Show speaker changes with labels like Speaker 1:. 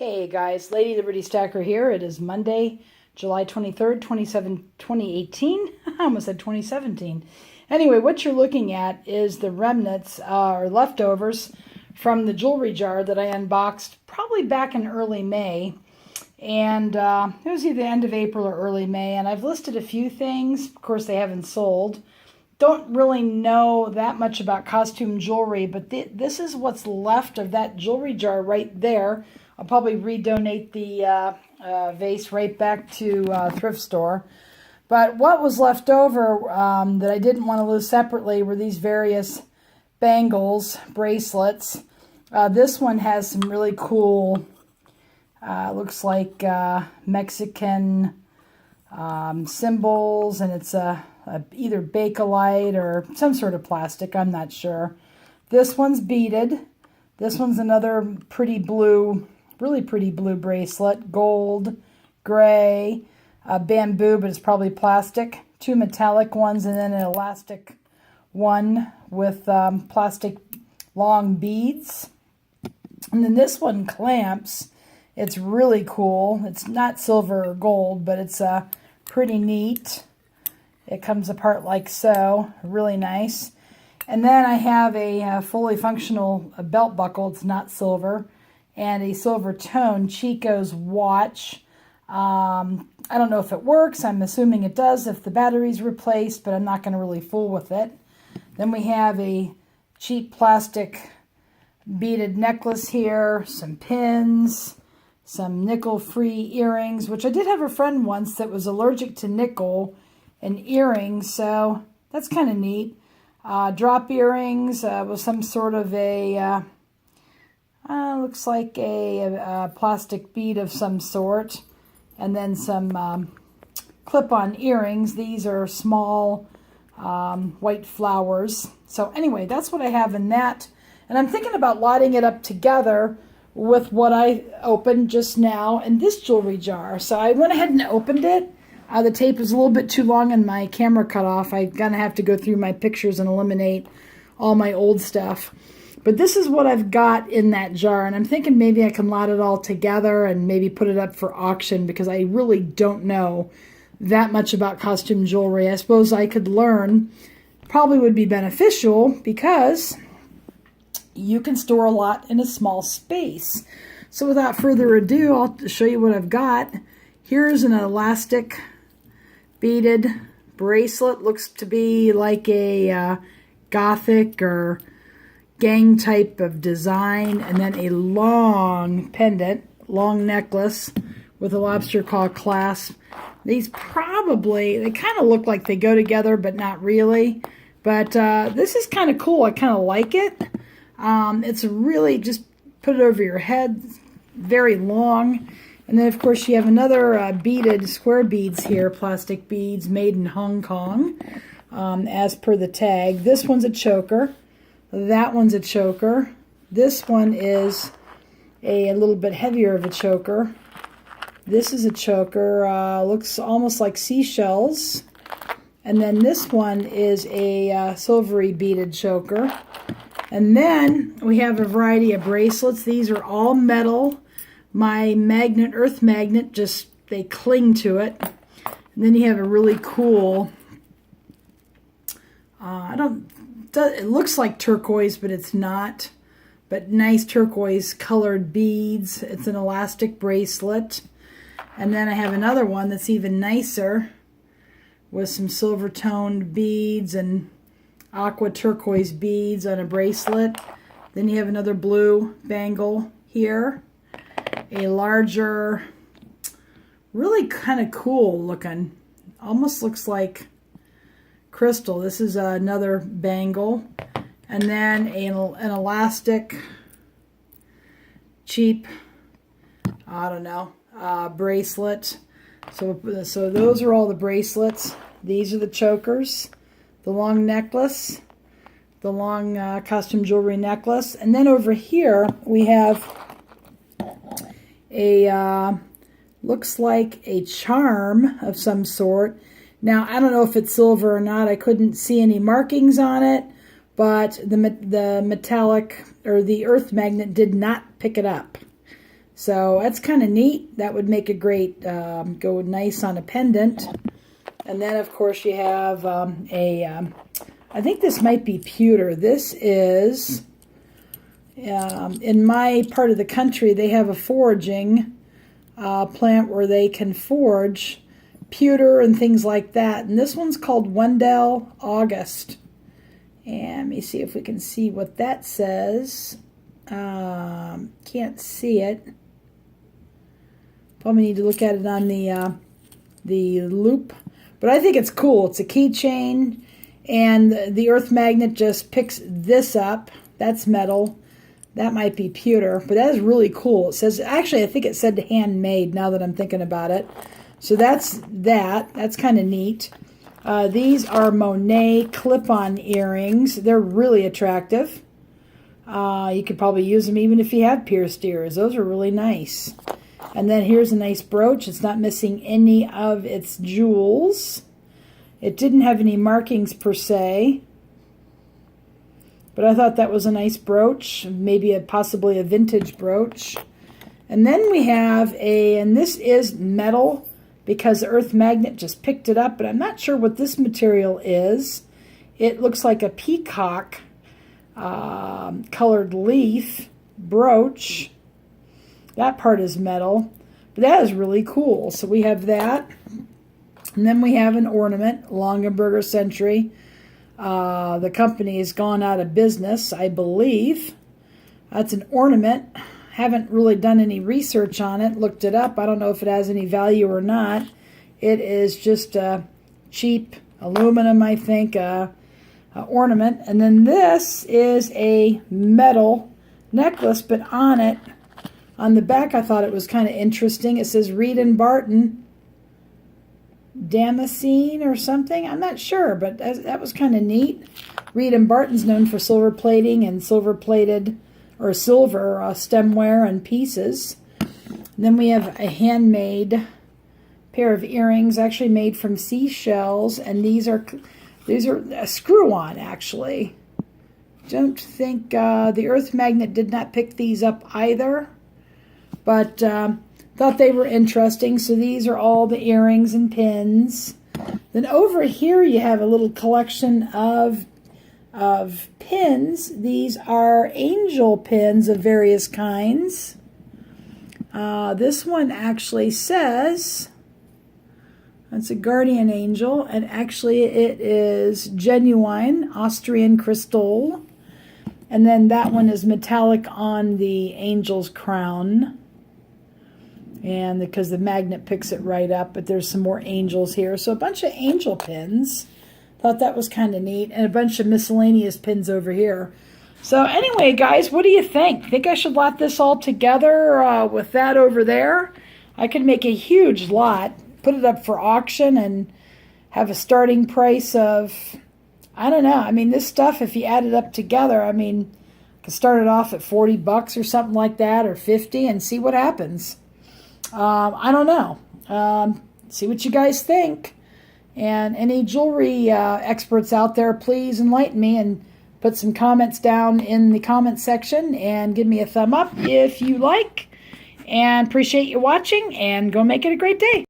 Speaker 1: Hey guys, Lady Liberty Stacker here. It is Monday, July 23rd, 2018. I almost said 2017. Anyway, what you're looking at is the remnants or leftovers from the jewelry jar that I unboxed probably back in early May. And it was either the end of April or early May. And I've listed a few things. Of course, they haven't sold. Don't really know that much about costume jewelry, but this is what's left of that jewelry jar right there. I'll probably redonate the vase right back to thrift store. But what was left over that I didn't want to lose separately were these various bangles, bracelets. This one has some really cool, looks like Mexican symbols, and it's either Bakelite or some sort of plastic, I'm not sure. This one's beaded. This one's another pretty blue, really pretty blue bracelet, gold, gray, bamboo, but it's probably plastic. Two metallic ones, and then an elastic one with plastic long beads. And then this one clamps. It's really cool. It's not silver or gold, but it's pretty neat. It comes apart like so, really nice. And then I have a fully functional belt buckle. It's not silver. And a silver tone Chico's watch. I don't know if it works. I'm assuming it does if the battery's replaced, but I'm not going to really fool with it. Then we have a cheap plastic beaded necklace here, some pins, some nickel-free earrings, which I did have a friend once that was allergic to nickel and earrings, so that's kind of neat. Drop earrings with some sort of a, looks like a plastic bead of some sort, and then some clip-on earrings. These are small white flowers. So anyway, that's what I have in that, and I'm thinking about lining it up together with what I opened just now in this jewelry jar. So I went ahead and opened it. The tape is a little bit too long and my camera cut off. I'm going to have to go through my pictures and eliminate all my old stuff. But this is what I've got in that jar, and I'm thinking maybe I can lot it all together and maybe put it up for auction because I really don't know that much about costume jewelry. I suppose I could learn. Probably would be beneficial because you can store a lot in a small space. So without further ado, I'll show you what I've got. Here's an elastic beaded bracelet. Looks to be like a gothic or gang type of design. And then a long pendant, long necklace with a lobster claw clasp. These probably, they kind of look like they go together, but not really. But this is kind of cool. I kind of like it. It's really, just put it over your head. Very long. And then, of course, you have another beaded square beads here, plastic beads made in Hong Kong, as per the tag. This one's a choker. That one's a choker. This one is a little bit heavier of a choker. This is a choker. Looks almost like seashells. And then this one is a silvery beaded choker. And then we have a variety of bracelets. These are all metal. My magnet, earth magnet, just, they cling to it. And then you have a really cool, it looks like turquoise, but it's not. But nice turquoise colored beads. It's an elastic bracelet. And then I have another one that's even nicer with some silver toned beads and aqua turquoise beads on a bracelet. Then you have another blue bangle here. A larger, really kind of cool looking, almost looks like crystal. This is another bangle. And then an elastic, cheap, I don't know, bracelet. So those are all the bracelets. These are the chokers, the long necklace, the long costume jewelry necklace. And then over here we have a, looks like a charm of some sort. Now, I don't know if it's silver or not. I couldn't see any markings on it, but the metallic or the earth magnet did not pick it up. So that's kind of neat. That would make a great, go nice on a pendant. And then, of course, you have I think this might be pewter. This is, in my part of the country, they have a forging plant where they can forge pewter and things like that. And this one's called Wendell August. And let me see if we can see what that says. Can't see it. Probably need to look at it on the loop. But I think it's cool. It's a keychain, and the earth magnet just picks this up. That's metal. That might be pewter, but that is really cool. It says, actually, I think it said handmade now that I'm thinking about it. So that's that. That's kind of neat. These are Monet clip-on earrings. They're really attractive. You could probably use them even if you have pierced ears. Those are really nice. And then here's a nice brooch. It's not missing any of its jewels. It didn't have any markings per se. But I thought that was a nice brooch. Maybe possibly a vintage brooch. And then we have and this is metal because the earth magnet just picked it up. But I'm not sure what this material is. It looks like a peacock colored leaf brooch. That part is metal, but that is really cool. So we have that. And then we have an ornament, Longaberger Century. The company has gone out of business, I believe. That's an ornament. Haven't really done any research on it, looked it up. I don't know if it has any value or not. It is just a cheap aluminum, I think, ornament. And then this is a metal necklace, but on it, on the back, I thought it was kind of interesting. It says Reed and Barton Damascene or something. I'm not sure, but that was kind of neat. Reed and Barton's known for silver plating and silver plated or silver stemware and pieces. And then we have a handmade pair of earrings, actually made from seashells, and these are a screw-on actually. Don't think the earth magnet did not pick these up either. But thought they were interesting. So these are all the earrings and pins. Then over here you have a little collection of pins. These are angel pins of various kinds. This one actually says it's a guardian angel, and actually it is genuine Austrian crystal. And then that one is metallic on the angel's crown. And because the magnet picks it right up, but there's some more angels here. So a bunch of angel pins. Thought that was kind of neat. And a bunch of miscellaneous pins over here. So anyway, guys, what do you think? Think I should lot this all together with that over there? I could make a huge lot, put it up for auction, and have a starting price of, I don't know. I mean, this stuff, if you add it up together, I mean, I could start it off at $40 or something like that, or $50, and see what happens. I don't know. See what you guys think. And any jewelry experts out there, please enlighten me and put some comments down in the comment section and give me a thumb up if you like. And appreciate you watching, and go make it a great day.